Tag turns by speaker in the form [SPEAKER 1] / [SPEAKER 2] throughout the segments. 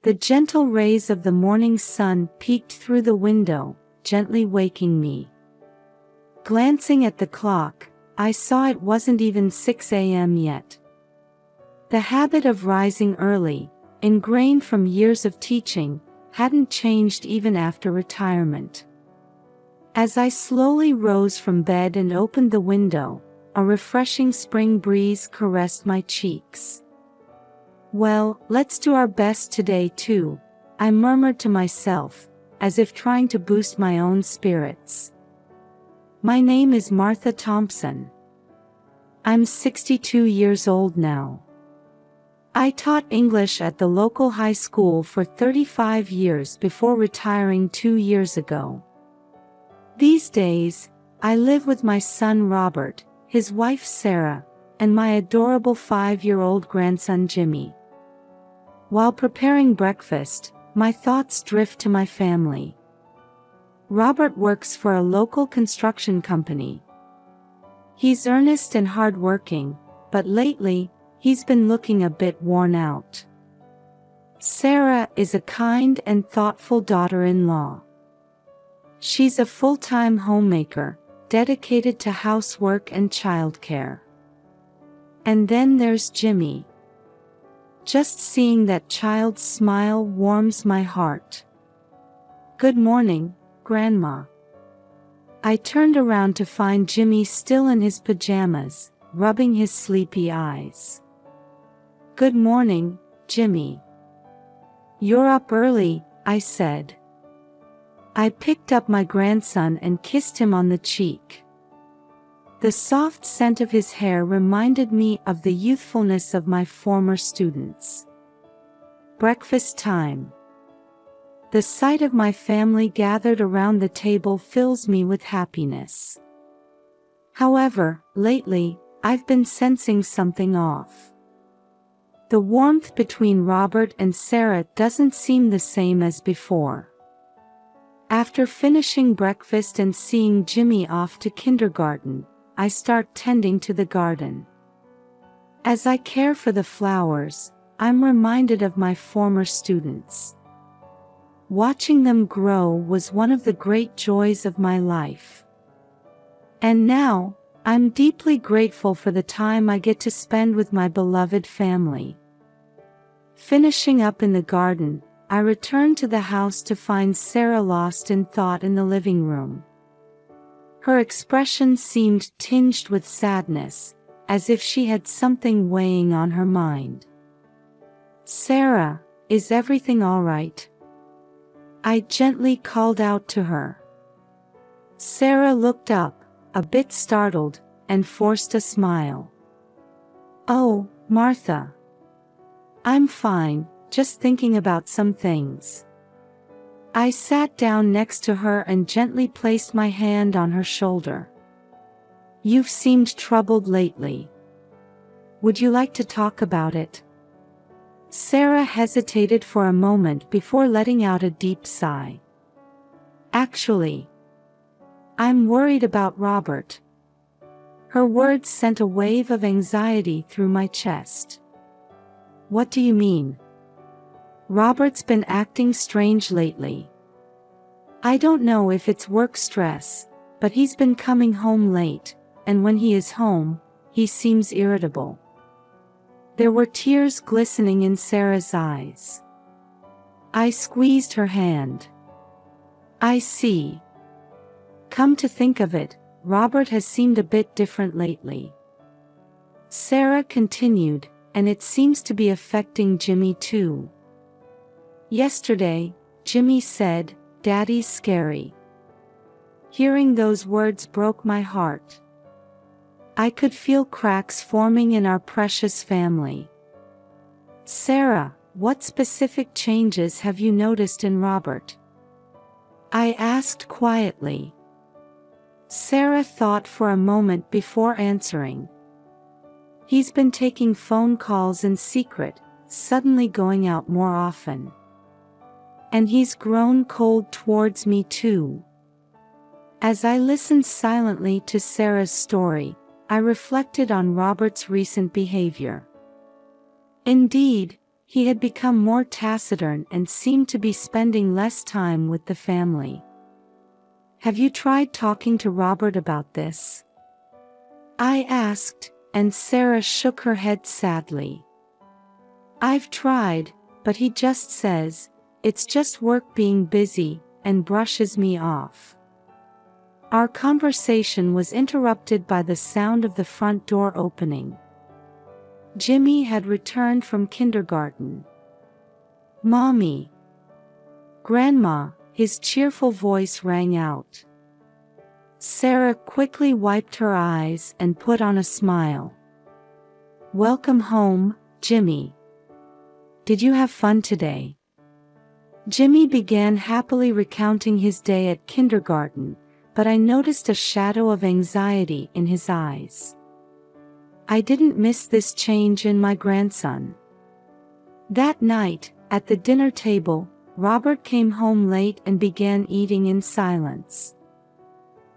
[SPEAKER 1] The gentle rays of the morning sun peeked through the window, gently waking me. Glancing at the clock, I saw it wasn't even 6 a.m. yet. The habit of rising early, ingrained from years of teaching, hadn't changed even after retirement. As I slowly rose from bed and opened the window, a refreshing spring breeze caressed my cheeks. "Well, let's do our best today too," I murmured to myself, as if trying to boost my own spirits. My name is Martha Thompson. I'm 62 years old now. I taught English at the local high school for 35 years before retiring 2 years ago. These days, I live with my son Robert, his wife Sarah, and my adorable 5-year-old grandson Jimmy. While preparing breakfast, my thoughts drift to my family. Robert works for a local construction company. He's earnest and hardworking, but lately, he's been looking a bit worn out. Sarah is a kind and thoughtful daughter-in-law. She's a full-time homemaker, dedicated to housework and childcare. And then there's Jimmy. Just seeing that child's smile warms my heart. "Good morning, Grandma." I turned around to find Jimmy still in his pajamas, rubbing his sleepy eyes. "Good morning, Jimmy. You're up early," I said. I picked up my grandson and kissed him on the cheek. The soft scent of his hair reminded me of the youthfulness of my former students. Breakfast time. The sight of my family gathered around the table fills me with happiness. However, lately, I've been sensing something off. The warmth between Robert and Sarah doesn't seem the same as before. After finishing breakfast and seeing Jimmy off to kindergarten, I start tending to the garden. As I care for the flowers, I'm reminded of my former students. Watching them grow was one of the great joys of my life. And now, I'm deeply grateful for the time I get to spend with my beloved family. Finishing up in the garden, I return to the house to find Sarah lost in thought in the living room. Her expression seemed tinged with sadness, as if she had something weighing on her mind. "Sarah, is everything all right?" I gently called out to her. Sarah looked up, a bit startled, and forced a smile. "Oh, Martha. I'm fine, just thinking about some things." I sat down next to her and gently placed my hand on her shoulder. "You've seemed troubled lately. Would you like to talk about it?" Sarah hesitated for a moment before letting out a deep sigh. "Actually, I'm worried about Robert." Her words sent a wave of anxiety through my chest. "What do you mean?" "Robert's been acting strange lately. I don't know if it's work stress, but he's been coming home late, and when he is home, he seems irritable." There were tears glistening in Sarah's eyes. I squeezed her hand. "I see. Come to think of it, Robert has seemed a bit different lately." Sarah continued, "And it seems to be affecting Jimmy too. Yesterday, Jimmy said, 'Daddy's scary.'" Hearing those words broke my heart. I could feel cracks forming in our precious family. "Sarah, what specific changes have you noticed in Robert?" I asked quietly. Sarah thought for a moment before answering. "He's been taking phone calls in secret, suddenly going out more often. And he's grown cold towards me too." As I listened silently to Sarah's story, I reflected on Robert's recent behavior. Indeed, He had become more taciturn and seemed to be spending less time with the family. "Have you tried talking to Robert about this?" I asked, and Sarah shook her head sadly. "I've tried, but he just says, it's just work being busy, and brushes me off." Our conversation was interrupted by the sound of the front door opening. Jimmy had returned from kindergarten. "Mommy." "Grandma," his cheerful voice rang out. Sarah quickly wiped her eyes and put on a smile. "Welcome home, Jimmy. Did you have fun today?" Jimmy began happily recounting his day at kindergarten, but I noticed a shadow of anxiety in his eyes. I didn't miss this change in my grandson. That night, at the dinner table, Robert came home late and began eating in silence.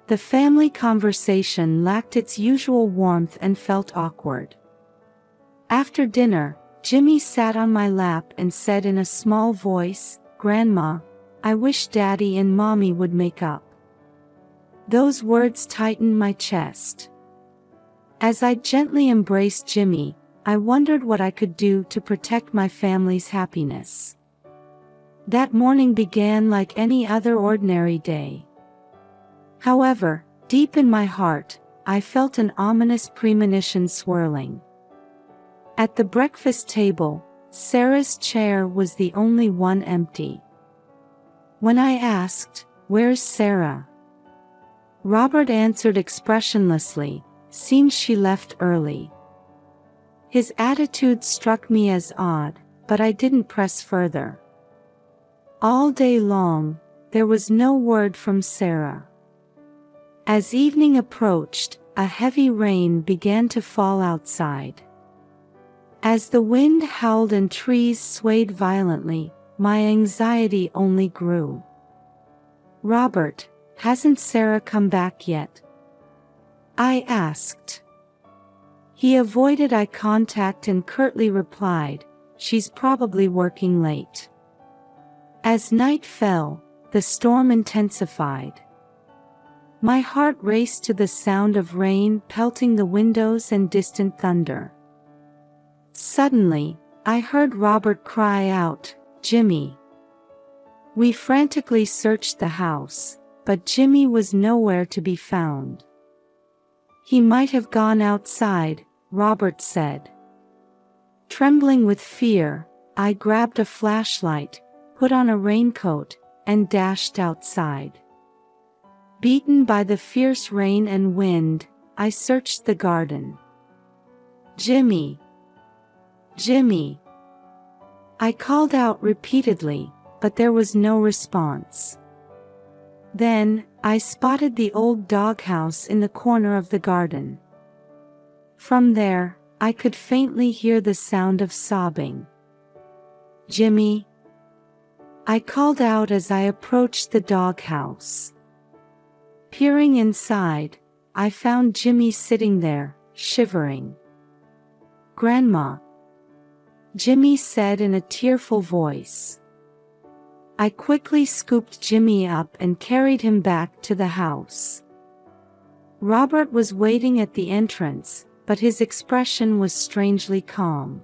[SPEAKER 1] The family conversation lacked its usual warmth and felt awkward. After dinner, Jimmy sat on my lap and said in a small voice, "Grandma, I wish Daddy and Mommy would make up." Those words tightened my chest. As I gently embraced Jimmy, I wondered what I could do to protect my family's happiness. That morning began like any other ordinary day. However, deep in my heart, I felt an ominous premonition swirling. At the breakfast table, Sarah's chair was the only one empty. When I asked, "Where's Sarah?" Robert answered expressionlessly, "Seems she left early." His attitude struck me as odd, but I didn't press further. All day long, there was no word from Sarah. As evening approached, a heavy rain began to fall outside. As the wind howled and trees swayed violently, my anxiety only grew. "Robert, hasn't Sarah come back yet?" I asked. He avoided eye contact and curtly replied, "She's probably working late." As night fell, the storm intensified. My heart raced to the sound of rain pelting the windows and distant thunder. Suddenly, I heard Robert cry out, "Jimmy!" We frantically searched the house, but Jimmy was nowhere to be found. "He might have gone outside," Robert said. Trembling with fear, I grabbed a flashlight, put on a raincoat, and dashed outside. Beaten by the fierce rain and wind, I searched the garden. "Jimmy! Jimmy!" I called out repeatedly, but there was no response. Then, I spotted the old doghouse in the corner of the garden. From there, I could faintly hear the sound of sobbing. "Jimmy!" I called out as I approached the doghouse. Peering inside, I found Jimmy sitting there, shivering. "Grandma," Jimmy said in a tearful voice. I quickly scooped Jimmy up and carried him back to the house. Robert was waiting at the entrance, but his expression was strangely calm.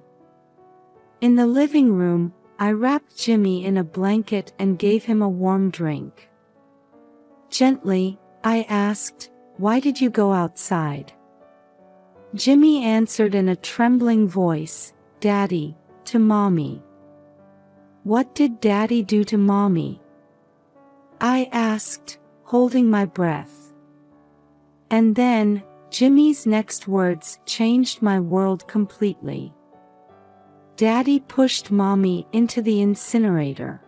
[SPEAKER 1] In the living room, I wrapped Jimmy in a blanket and gave him a warm drink. Gently, I asked, "Why did you go outside?" Jimmy answered in a trembling voice, "Daddy, to Mommy." "What did Daddy do to Mommy?" I asked, holding my breath. And then, Jimmy's next words changed my world completely. "Daddy pushed Mommy into the incinerator."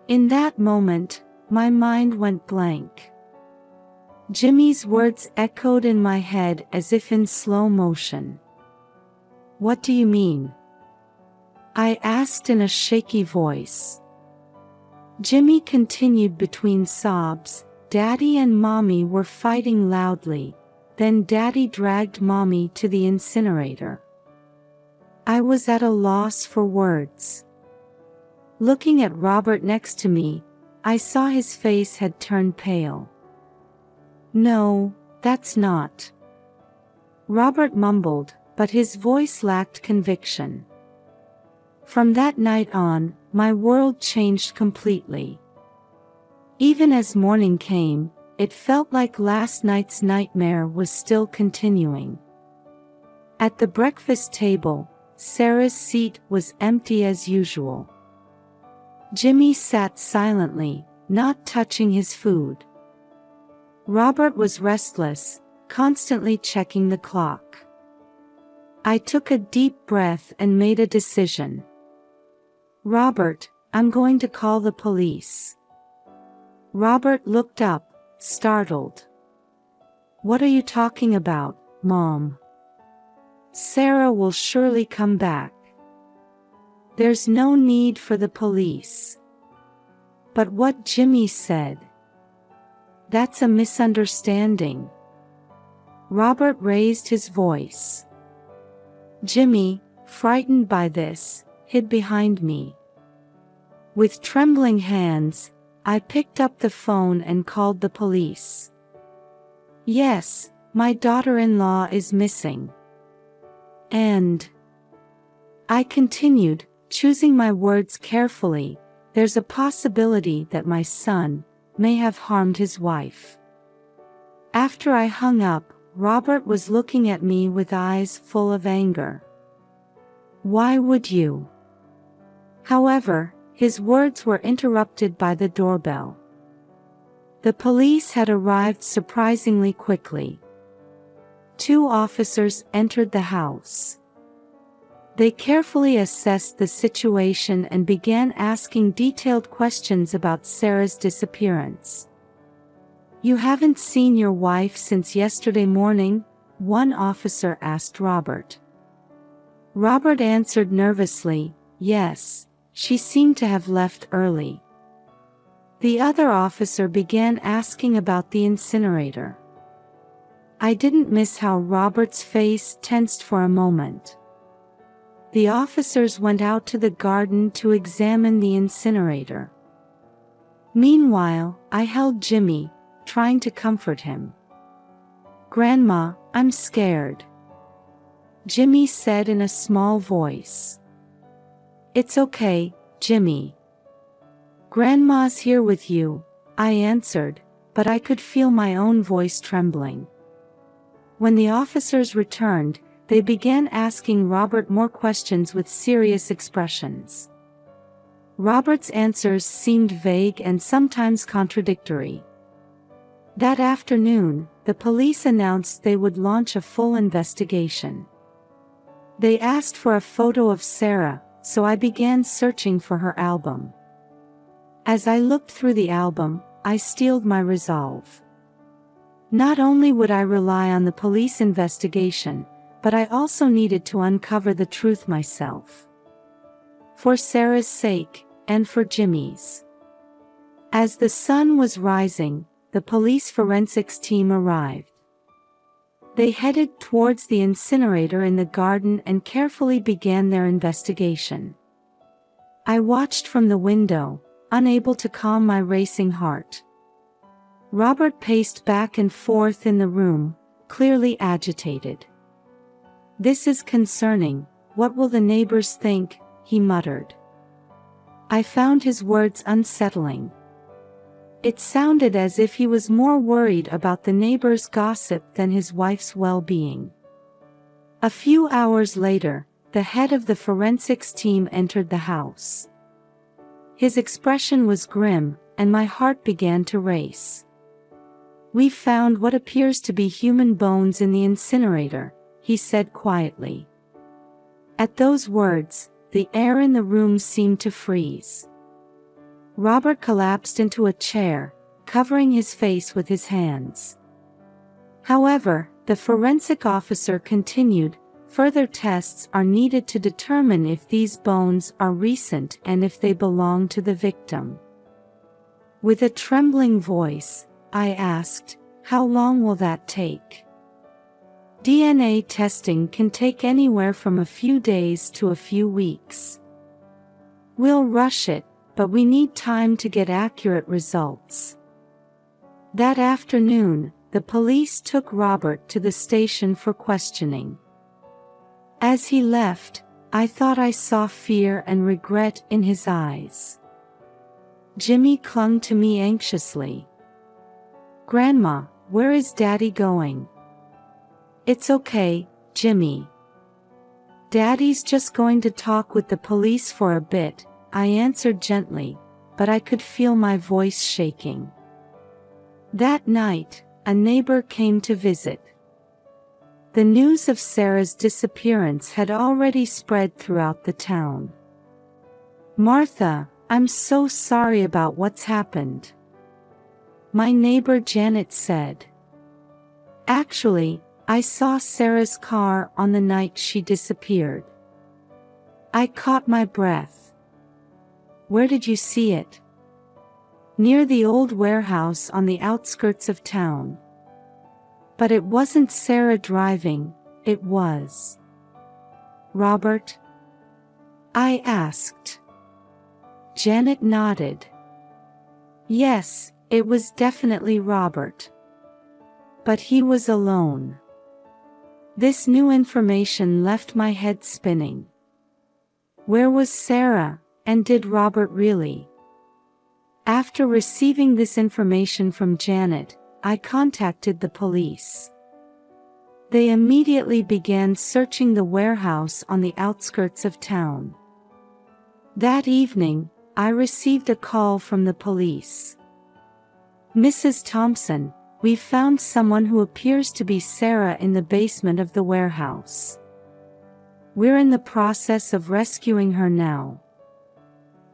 [SPEAKER 1] In that moment, my mind went blank. Jimmy's words echoed in my head as if in slow motion. "What do you mean?" I asked in a shaky voice. Jimmy continued between sobs, "Daddy and Mommy were fighting loudly, then Daddy dragged Mommy to the incinerator." I was at a loss for words. Looking at Robert next to me, I saw his face had turned pale. "No, that's not." Robert mumbled, but his voice lacked conviction. From that night on, my world changed completely. Even as morning came, it felt like last night's nightmare was still continuing. At the breakfast table, Sarah's seat was empty as usual. Jimmy sat silently, not touching his food. Robert was restless, constantly checking the clock. I took a deep breath and made a decision. "Robert, I'm going to call the police." Robert looked up, startled. "What are you talking about, Mom?" "Sarah will surely come back. There's no need for the police." "But what Jimmy said." "That's a misunderstanding." Robert raised his voice. Jimmy, frightened by this, hid behind me. With trembling hands, I picked up the phone and called the police. "Yes, my daughter-in-law is missing." And I continued, choosing my words carefully, "There's a possibility that my son may have harmed his wife." After I hung up, Robert was looking at me with eyes full of anger. "Why would you?" However, his words were interrupted by the doorbell. The police had arrived surprisingly quickly. 2 officers entered the house. They carefully assessed the situation and began asking detailed questions about Sarah's disappearance. "You haven't seen your wife since yesterday morning?" one officer asked Robert. Robert answered nervously, "Yes, she seemed to have left early." The other officer began asking about the incinerator. I didn't miss how Robert's face tensed for a moment. The officers went out to the garden to examine the incinerator. Meanwhile, I held Jimmy, trying to comfort him. "Grandma, I'm scared," Jimmy said in a small voice. "It's okay, Jimmy. Grandma's here with you," I answered, but I could feel my own voice trembling. When the officers returned, they began asking Robert more questions with serious expressions. Robert's answers seemed vague and sometimes contradictory. That afternoon, the police announced they would launch a full investigation. They asked for a photo of Sarah, so I began searching for her album. As I looked through the album, I steeled my resolve. Not only would I rely on the police investigation, but I also needed to uncover the truth myself. For Sarah's sake, and for Jimmy's. As the sun was rising, the police forensics team arrived. They headed towards the incinerator in the garden and carefully began their investigation. I watched from the window, unable to calm my racing heart. Robert paced back and forth in the room, clearly agitated. "This is concerning. What will the neighbors think?" he muttered. I found his words unsettling. It sounded as if he was more worried about the neighbors' gossip than his wife's well-being. A few hours later, the head of the forensics team entered the house. His expression was grim, and my heart began to race. "We found what appears to be human bones in the incinerator," he said quietly. At those words, the air in the room seemed to freeze. Robert collapsed into a chair, covering his face with his hands. However, the forensic officer continued, "Further tests are needed to determine if these bones are recent and if they belong to the victim." With a trembling voice, I asked, "How long will that take?" DNA testing can take anywhere from a few days to a few weeks. We'll rush it, but we need time to get accurate results. That afternoon, the police took Robert to the station for questioning. As he left, I thought I saw fear and regret in his eyes. Jimmy clung to me anxiously. "Grandma, where is Daddy going?" "It's okay, Jimmy. Daddy's just going to talk with the police for a bit," I answered gently, but I could feel my voice shaking. That night, a neighbor came to visit. The news of Sarah's disappearance had already spread throughout the town. "Martha, I'm so sorry about what's happened," my neighbor Janet said. "Actually, I saw Sarah's car on the night she disappeared." I caught my breath. "Where did you see it?" "Near the old warehouse on the outskirts of town." "But it wasn't Sarah driving, it was Robert?" I asked. Janet nodded. "Yes, it was definitely Robert. But he was alone." This new information left my head spinning. Where was Sarah, and did Robert really? After receiving this information from Janet, I contacted the police. They immediately began searching the warehouse on the outskirts of town. That evening, I received a call from the police. "Mrs. Thompson, we've found someone who appears to be Sarah in the basement of the warehouse. We're in the process of rescuing her now."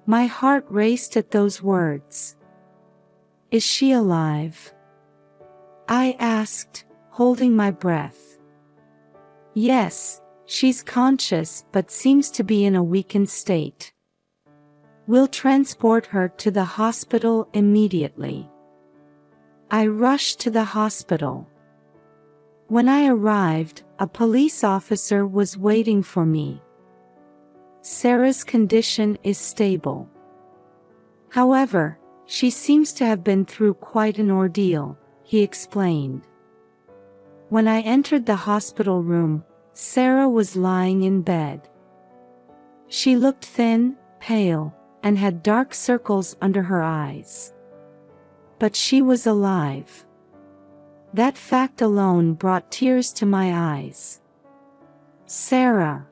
[SPEAKER 1] My heart raced at those words. "Is she alive?" I asked, holding my breath. "Yes, she's conscious but seems to be in a weakened state. We'll transport her to the hospital immediately." I rushed to the hospital. When I arrived, a police officer was waiting for me. "Sarah's condition is stable. However, she seems to have been through quite an ordeal," he explained. When I entered the hospital room, Sarah was lying in bed. She looked thin, pale, and had dark circles under her eyes. But she was alive. That fact alone brought tears to my eyes. "Sarah."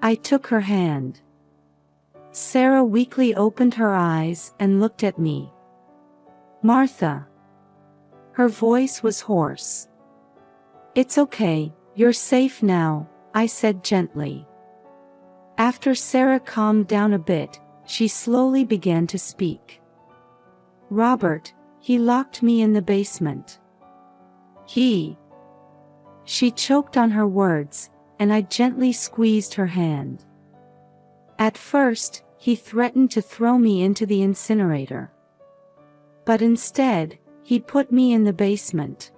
[SPEAKER 1] I took her hand. Sarah weakly opened her eyes and looked at me. "Martha." Her voice was hoarse. "It's okay, you're safe now," I said gently. After Sarah calmed down a bit, she slowly began to speak. "Robert, he locked me in the basement. She choked on her words, and I gently squeezed her hand. "At first, he threatened to throw me into the incinerator. But instead, he put me in the basement."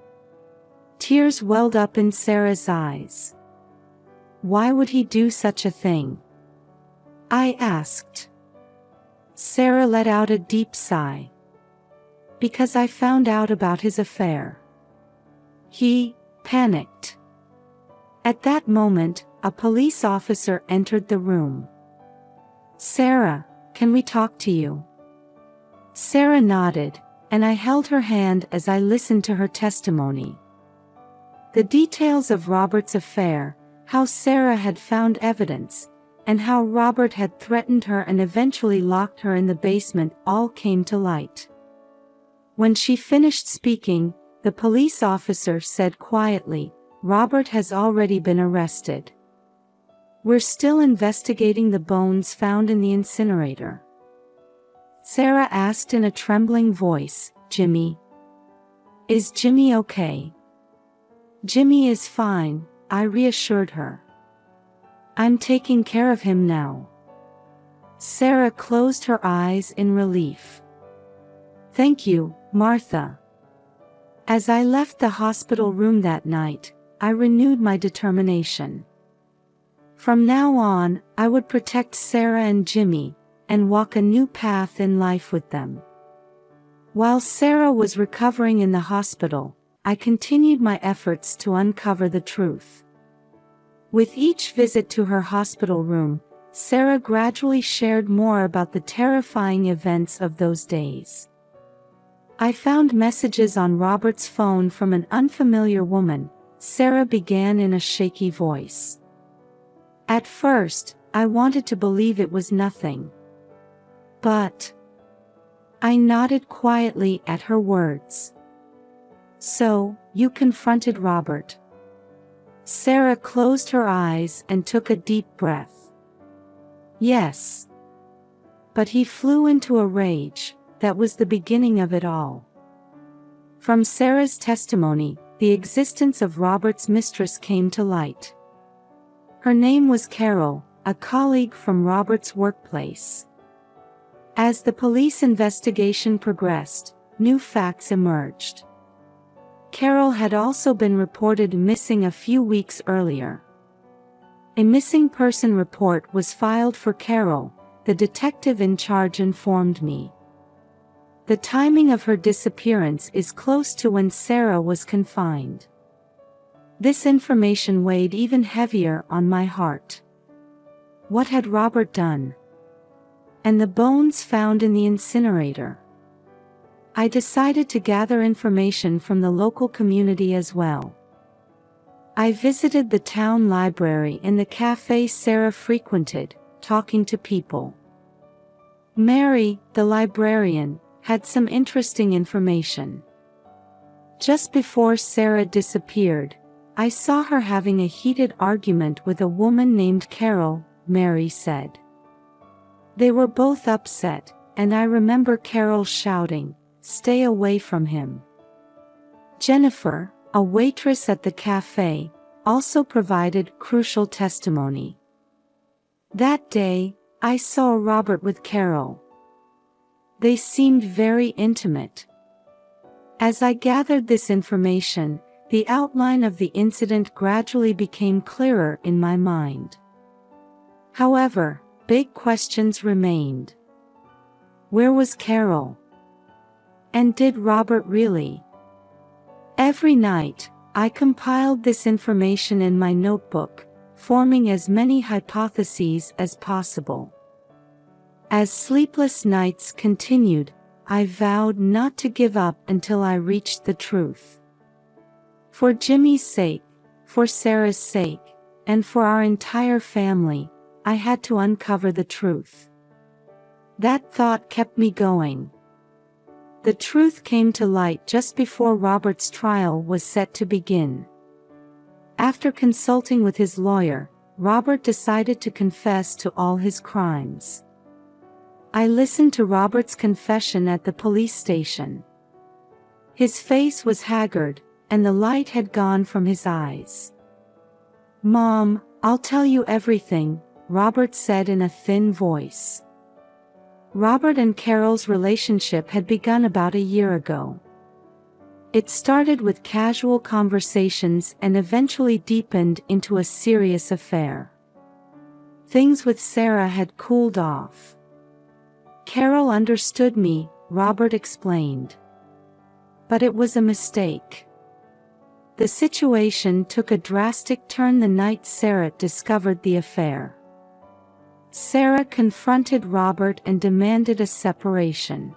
[SPEAKER 1] Tears welled up in Sarah's eyes. "Why would he do such a thing?" I asked. Sarah let out a deep sigh. "Because I found out about his affair." He panicked. At that moment, a police officer entered the room. "Sarah, can we talk to you?" Sarah nodded, and I held her hand as I listened to her testimony. The details of Robert's affair, how Sarah had found evidence, and how Robert had threatened her and eventually locked her in the basement all came to light. When she finished speaking, the police officer said quietly, "Robert has already been arrested. We're still investigating the bones found in the incinerator." Sarah asked in a trembling voice, "Jimmy? Is Jimmy okay?" "Jimmy is fine," I reassured her. "I'm taking care of him now." Sarah closed her eyes in relief. "Thank you, Martha." As I left the hospital room that night, I renewed my determination. From now on, I would protect Sarah and Jimmy, and walk a new path in life with them. While Sarah was recovering in the hospital, I continued my efforts to uncover the truth. With each visit to her hospital room, Sarah gradually shared more about the terrifying events of those days. I found messages on Robert's phone from an unfamiliar woman, Sarah began in a shaky voice. At first, I wanted to believe it was nothing. But I nodded quietly at her words. So, you confronted Robert. Sarah closed her eyes and took a deep breath. Yes. But he flew into a rage. That was the beginning of it all. From Sarah's testimony, the existence of Robert's mistress came to light. Her name was Carol, a colleague from Robert's workplace. As the police investigation progressed, new facts emerged. Carol had also been reported missing a few weeks earlier. A missing person report was filed for Carol, the detective in charge informed me. The timing of her disappearance is close to when Sarah was confined. This information weighed even heavier on my heart. What had Robert done? And the bones found in the incinerator. I decided to gather information from the local community as well. I visited the town library and the cafe Sarah frequented, talking to people. Mary, the librarian, had some interesting information. Just before Sarah disappeared, I saw her having a heated argument with a woman named Carol, Mary said. They were both upset, and I remember Carol shouting, "Stay away from him." Jennifer, a waitress at the cafe, also provided crucial testimony. That day, I saw Robert with Carol. They seemed very intimate. As I gathered this information, the outline of the incident gradually became clearer in my mind. However, big questions remained. Where was Carol? And did Robert really? Every night, I compiled this information in my notebook, forming as many hypotheses as possible. As sleepless nights continued, I vowed not to give up until I reached the truth. For Jimmy's sake, for Sarah's sake, and for our entire family, I had to uncover the truth. That thought kept me going. The truth came to light just before Robert's trial was set to begin. After consulting with his lawyer, Robert decided to confess to all his crimes. I listened to Robert's confession at the police station. His face was haggard, and the light had gone from his eyes. "Mom, I'll tell you everything," Robert said in a thin voice. Robert and Carol's relationship had begun about a year ago. It started with casual conversations and eventually deepened into a serious affair. Things with Sarah had cooled off. Carol understood me, Robert explained. But it was a mistake. The situation took a drastic turn the night Sarah discovered the affair. Sarah confronted Robert and demanded a separation.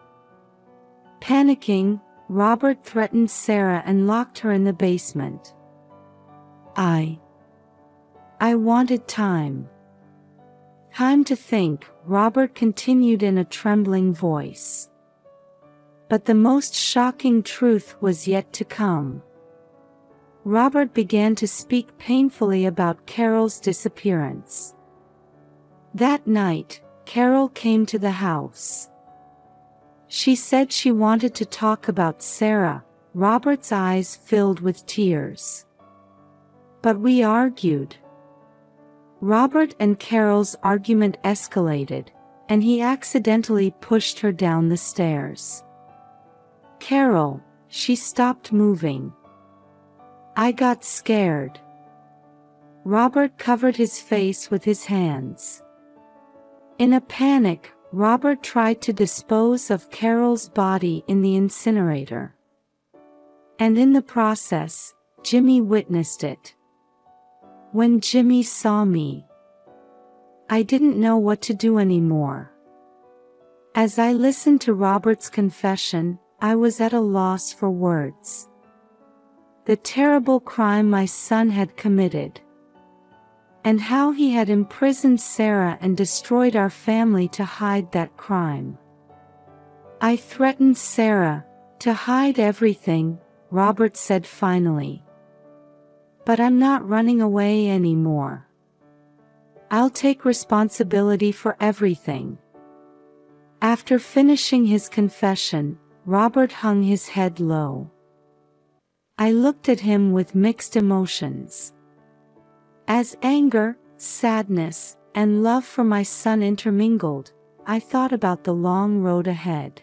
[SPEAKER 1] Panicking, Robert threatened Sarah and locked her in the basement. I wanted time. Time to think, Robert continued in a trembling voice. But the most shocking truth was yet to come. Robert began to speak painfully about Carol's disappearance. That night, Carol came to the house. She said she wanted to talk about Sarah. Robert's eyes filled with tears. But we argued. Robert and Carol's argument escalated, and he accidentally pushed her down the stairs. Carol, she stopped moving. I got scared. Robert covered his face with his hands. In a panic, Robert tried to dispose of Carol's body in the incinerator. And in the process, Jimmy witnessed it. When Jimmy saw me, I didn't know what to do anymore. As I listened to Robert's confession, I was at a loss for words. The terrible crime my son had committed, and how he had imprisoned Sarah and destroyed our family to hide that crime. I threatened Sarah to hide everything, Robert said finally. But I'm not running away anymore. I'll take responsibility for everything. After finishing his confession, Robert hung his head low. I looked at him with mixed emotions. As anger, sadness, and love for my son intermingled, I thought about the long road ahead.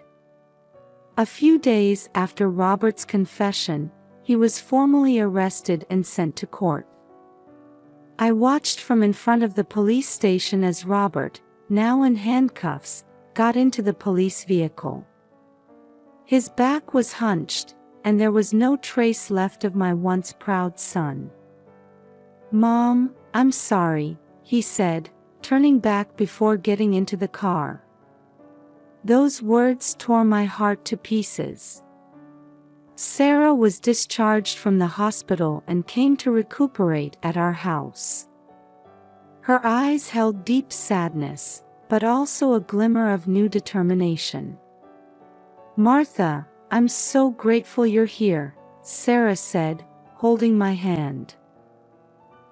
[SPEAKER 1] A few days after Robert's confession, he was formally arrested and sent to court. I watched from in front of the police station as Robert, now in handcuffs, got into the police vehicle. His back was hunched, and there was no trace left of my once proud son. "Mom, I'm sorry," he said, turning back before getting into the car. Those words tore my heart to pieces. Sarah was discharged from the hospital and came to recuperate at our house. Her eyes held deep sadness, but also a glimmer of new determination. "Martha, I'm so grateful you're here," Sarah said, holding my hand.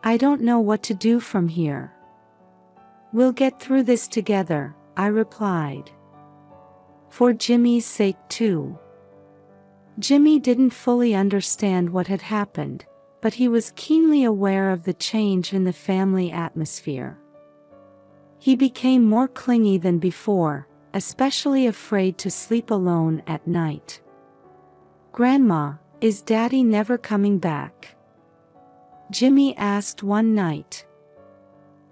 [SPEAKER 1] "I don't know what to do from here." "We'll get through this together," I replied. "For Jimmy's sake too." Jimmy didn't fully understand what had happened, but he was keenly aware of the change in the family atmosphere. He became more clingy than before, especially afraid to sleep alone at night. "Grandma, is Daddy never coming back?" Jimmy asked one night.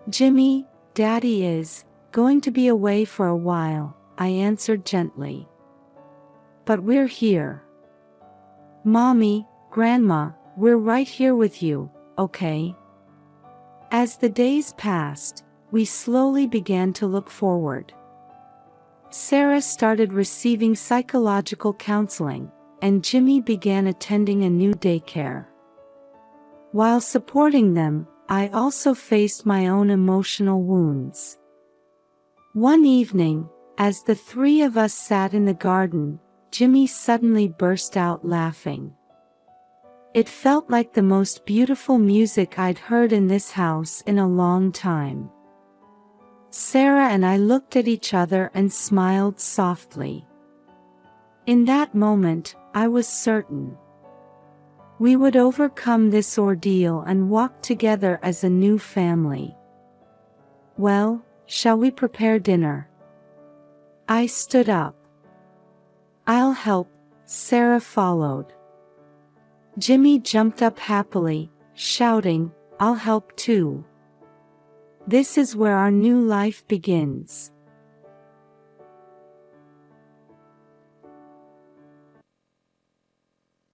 [SPEAKER 1] "Jimmy, Daddy is going to be away for a while," I answered gently. "But we're here. Mommy, Grandma, we're right here with you, okay?" As the days passed, we slowly began to look forward. Sarah started receiving psychological counseling, and Jimmy began attending a new daycare. While supporting them, I also faced my own emotional wounds. One evening, as the three of us sat in the garden, Jimmy suddenly burst out laughing. It felt like the most beautiful music I'd heard in this house in a long time. Sarah and I looked at each other and smiled softly. In that moment, I was certain we would overcome this ordeal and walk together as a new family. "Well, shall we prepare dinner?" I stood up. "I'll help," Sarah followed. Jimmy jumped up happily, shouting, "I'll help too." This is where our new life begins.